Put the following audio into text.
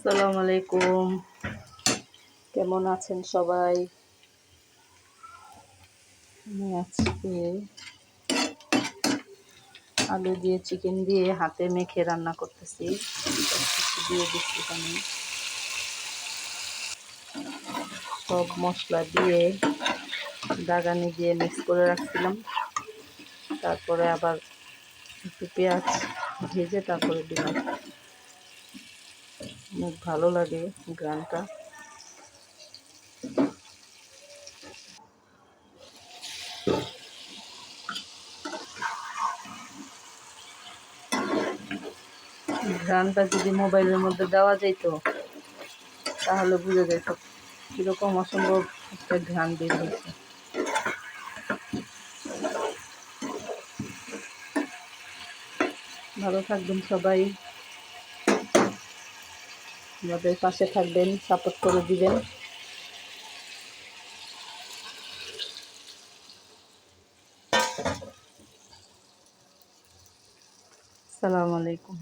আসসালামু আলাইকুম। কেমন আছেন সবাই? আমি আজকে আলু দিয়ে চিকেন দিয়ে হাতে মেখে রান্না করতেছি। সবকিছু দিয়ে দিচ্ছি আমি, সব মশলা দিয়ে দাগানি দিয়ে মিক্স করে রাখছিলাম। তারপরে আবার একটু পেঁয়াজ ভেজে তারপরে দিলাম। অনেক ভালো লাগে গ্রানটা। ঘ্রাণটা যদি মোবাইলের মধ্যে দেওয়া যেত তাহলে বুঝা যেত কিরকম অসম্ভব একটা ঘ্রাণ বের হয়েছে। ভালো থাকবেন সবাই, আমাদের পাশে থাকবেন, সাপোর্ট করে দিবেন। আসসালামু আলাইকুম।